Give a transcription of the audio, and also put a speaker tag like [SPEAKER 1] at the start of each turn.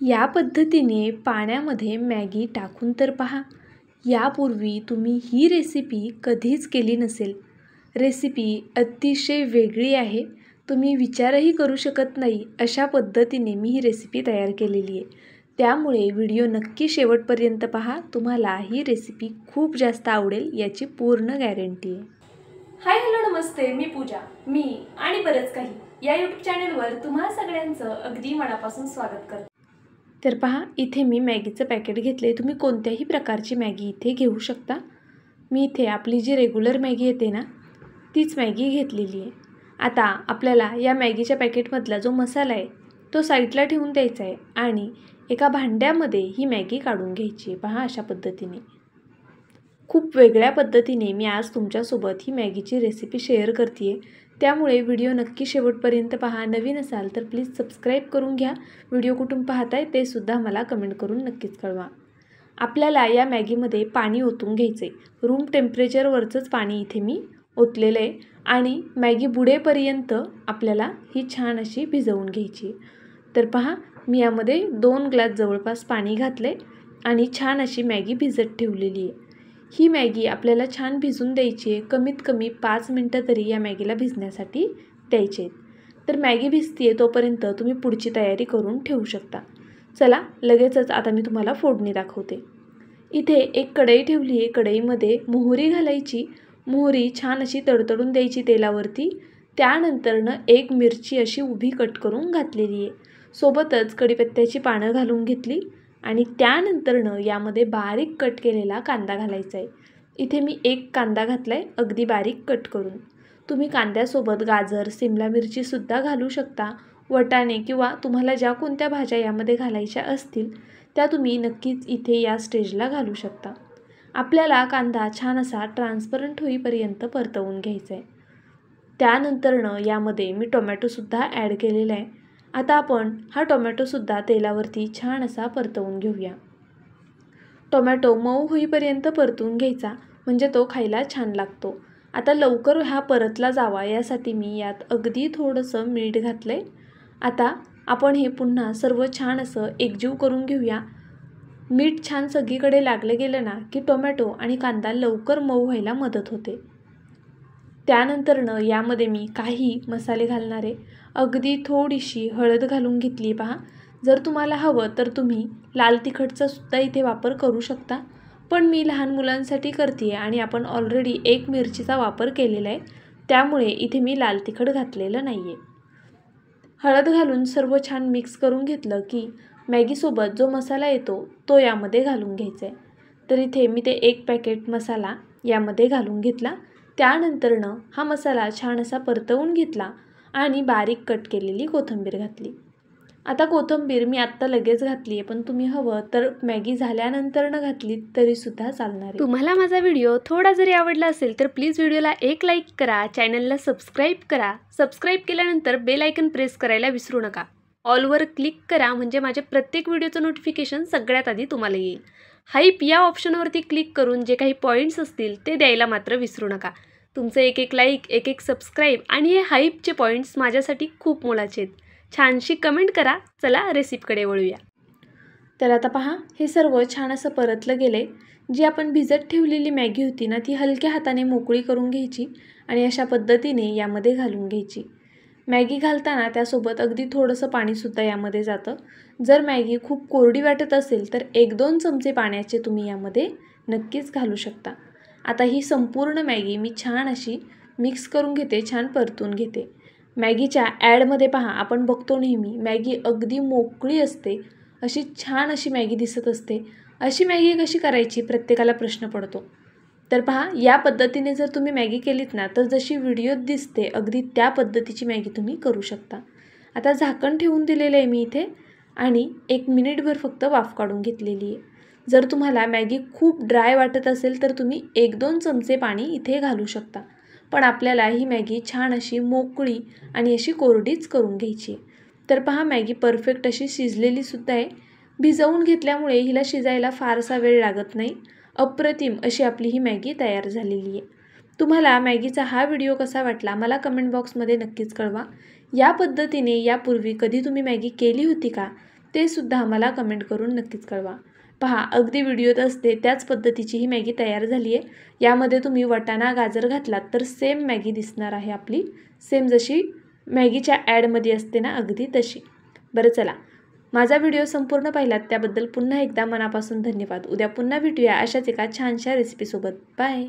[SPEAKER 1] या पद्धतीने पाण्यामध्ये मॅगी टाकून तर पहा. यापूर्वी तुम्ही ही रेसिपी कधीच केली नसेल. रेसिपी अतिशय वेगळी आहे. तुम्ही विचारही करू शकत नाही अशा पद्धतीने मी ही रेसिपी तयार केलेली आहे. त्यामुळे व्हिडिओ नक्की शेवटपर्यंत पहा. तुम्हाला ही रेसिपी खूप जास्त आवडेल याची पूर्ण गॅरंटी आहे.
[SPEAKER 2] हाय हॅलो नमस्ते, मी पूजा. मी आणि बरंच काही या यूट्यूब चॅनलवर तुम्हा सगळ्यांचं अगदी मनापासून स्वागत करते.
[SPEAKER 1] तर पहा, इथे मी मॅगीचं पॅकेट घेतले. तुम्ही कोणत्याही प्रकारची मॅगी इथे घेऊ शकता. मी इथे आपली जी रेग्युलर मॅगी येते ना, तीच मॅगी घेतलेली आहे. आता आपल्याला या मॅगीच्या पॅकेटमधला जो मसाला आहे तो साईडला ठेवून द्यायचा आहे आणि एका भांड्यामध्ये ही मॅगी काढून घ्यायची आहे. पहा, अशा पद्धतीने खूप वेगळ्या पद्धतीने मी आज तुमच्यासोबत ही मॅगीची रेसिपी शेअर करते आहे. त्यामुळे व्हिडिओ नक्की शेवटपर्यंत पहा. नवीन असाल तर प्लीज सबस्क्राईब करून घ्या. व्हिडिओ कुठून पाहताय ते सुद्धा मला कमेंट करून नक्कीच कळवा. आपल्याला या मॅगीमध्ये पाणी ओतून घ्यायचं आहे. रूम टेम्परेचरवरचंच पाणी इथे मी ओतलेलं आहे आणि मॅगी बुडेपर्यंत आपल्याला ही छान अशी भिजवून घ्यायची. तर पहा, मी यामध्ये 2 ग्लास जवळपास पाणी घातले आणि छान अशी मॅगी भिजत ठेवलेली आहे. ही मॅगी आपल्याला छान भिजून द्यायची आहे. कमीत कमी 5 मिनटं तरी या मॅगीला भिजण्यासाठी द्यायचे आहेत. तर मॅगी भिजते आहे तोपर्यंत तुम्ही पुढची तयारी करून ठेवू शकता. चला, लगेचच आता मी तुम्हाला फोडणी दाखवते. इथे एक कढई ठेवली आहे. कढईमध्ये मोहरी घालायची. मोहरी छान अशी तडतडून द्यायची तेलावरती. त्यानंतरनं एक मिरची अशी उभी कट करून घातलेली आहे. सोबतच कढीपत्त्याची पानं घालून घेतली आणि त्यानंतरनं यामध्ये बारीक कट केलेला कांदा घालायचा आहे. इथे मी 1 कांदा घातला आहे अगदी बारीक कट करून. तुम्ही कांद्यासोबत गाजर, सिमला मिरचीसुद्धा घालू शकता. वटाणे किंवा तुम्हाला ज्या कोणत्या भाज्या यामध्ये घालायच्या असतील त्या तुम्ही नक्कीच इथे या स्टेजला घालू शकता. आपल्याला कांदा छान असा ट्रान्सपरंट होईपर्यंत परतवून घ्यायचा आहे. त्यानंतरनं यामध्ये मी टोमॅटोसुद्धा ॲड केलेला आहे. आता आपण हा टोमॅटोसुद्धा तेलावरती छान असा परतवून घेऊया. टोमॅटो मऊ होईपर्यंत परतवून घ्यायचा म्हणजे तो खायला छान लागतो. आता लवकर हा परतला जावा यासाठी मी यात अगदी थोडंसं मीठ घातलं आहे. आता आपण हे पुन्हा सर्व छान असं एकजीव करून घेऊया. मीठ छान सगळीकडे लागलं गेलं ना की टोमॅटो आणि कांदा लवकर मऊ व्हायला मदत होते. त्यानंतरनं यामध्ये मी काही मसाले घालणार आहे. अगदी थोडीशी हळद घालून घेतली. पहा, जर तुम्हाला हवं तर तुम्ही लाल तिखटचा सुद्धा इथे वापर करू शकता. पण मी लहान मुलांसाठी करते आहे आणि आपण ऑलरेडी 1 मिरचीचा वापर केलेला आहे. त्यामुळे इथे मी लाल तिखट घातलेलं नाही आहे. हळद घालून सर्व छान मिक्स करून घेतलं की मॅगीसोबत जो मसाला येतो तो यामध्ये घालून घ्यायचा आहे. तर इथे मी ते 1 पॅकेट मसाला यामध्ये घालून घेतला. त्यानंतरनं हा मसाला छान असा परतवून घेतला आणि बारीक कट केलेली कोथिंबीर घातली. आता कोथिंबीर मी आत्ता लगेच घातली आहे, पण तुम्ही हवं तर मॅगी झाल्यानंतरनं घातली तरीसुद्धा चालणार आहे.
[SPEAKER 2] तुम्हाला माझा व्हिडिओ थोडा जरी आवडला असेल तर प्लीज व्हिडिओला एक लाईक करा, चॅनलला सबस्क्राईब करा. सबस्क्राईब केल्यानंतर बेल आयकन प्रेस करायला विसरू नका. ऑलवर क्लिक करा म्हणजे माझ्या प्रत्येक व्हिडिओचं नोटिफिकेशन सगळ्यात आधी तुम्हाला येईल. हाईप या ऑप्शनवरती क्लिक करून जे काही पॉईंट्स असतील ते द्यायला मात्र विसरू नका. तुमचं एक लाईक, एक सबस्क्राईब आणि हे हाईपचे पॉईंट्स माझ्यासाठी खूप मोलाचे आहेत. छानशी कमेंट करा. चला रेसिपीकडे वळूया.
[SPEAKER 1] तर आता पहा, हे सर्व छान असं परतलं गेलं आहे. जी आपण भिजत ठेवलेली मॅगी होती ना ती हलक्या हाताने मोकळी करून घ्यायची आणि अशा पद्धतीने यामध्ये घालून घ्यायची. मॅगी घालताना त्यासोबत अगदी थोडंसं पाणीसुद्धा यामध्ये जातं. जर मॅगी खूप कोरडी वाटत असेल तर 1-2 चमचे पाण्याचे तुम्ही यामध्ये नक्कीच घालू शकता. आता ही संपूर्ण मॅगी मी छान अशी मिक्स करून घेते, छान परतून घेते. मॅगीच्या ॲडमध्ये पहा, आपण बघतो नेहमी मॅगी अगदी मोकळी असते, अशी छान अशी मॅगी दिसत असते. अशी मॅगी कशी करायची प्रत्येकाला प्रश्न पडतो. तर पहा, या पद्धतीने जर तुम्ही मॅगी केलीत ना तर जशी व्हिडिओत दिसते अगदी त्या पद्धतीची मॅगी तुम्ही करू शकता. आता झाकण ठेवून दिलेलं आहे मी इथे आणि 1 मिनिटभर फक्त वाफ काढून घेतलेली आहे. जर तुम्हाला मॅगी खूप ड्राय वाटत असेल तर तुम्ही 1-2 चमचे पाणी इथे घालू शकता. पण आपल्याला ही मॅगी छान अशी मोकळी आणि अशी कोरडीच करून घ्यायची आहे. तर पहा, मॅगी परफेक्ट अशी शिजलेलीसुद्धा आहे. भिजवून घेतल्यामुळे हिला शिजायला फारसा वेळ लागत नाही. अप्रतिम अशी आपली ही मॅगी तयार झालेली आहे. तुम्हाला मॅगीचा हा व्हिडिओ कसा वाटला मला कमेंट बॉक्समध्ये नक्कीच कळवा. या पद्धतीने यापूर्वी कधी तुम्ही मॅगी केली होती का? ते सुद्धा आम्हाला कमेंट करून नक्कीच कळवा. पहा, अगदी व्हिडिओत असते त्याच पद्धतीची ही मॅगी तयार झाली आहे. यामध्ये तुम्ही वाटाणा गाजर घातलात तर सेम मॅगी दिसणार आहे आपली, सेम जशी मॅगीच्या ॲडमध्ये असते ना, अगदी तशी. बरं चला, माझा व्हिडिओ संपूर्ण पाहिलात त्याबद्दल पुन्हा एकदा मनापासून धन्यवाद. उद्या पुन्हा भेटूया अशाच एका छानशा रेसिपीसोबत. बाय.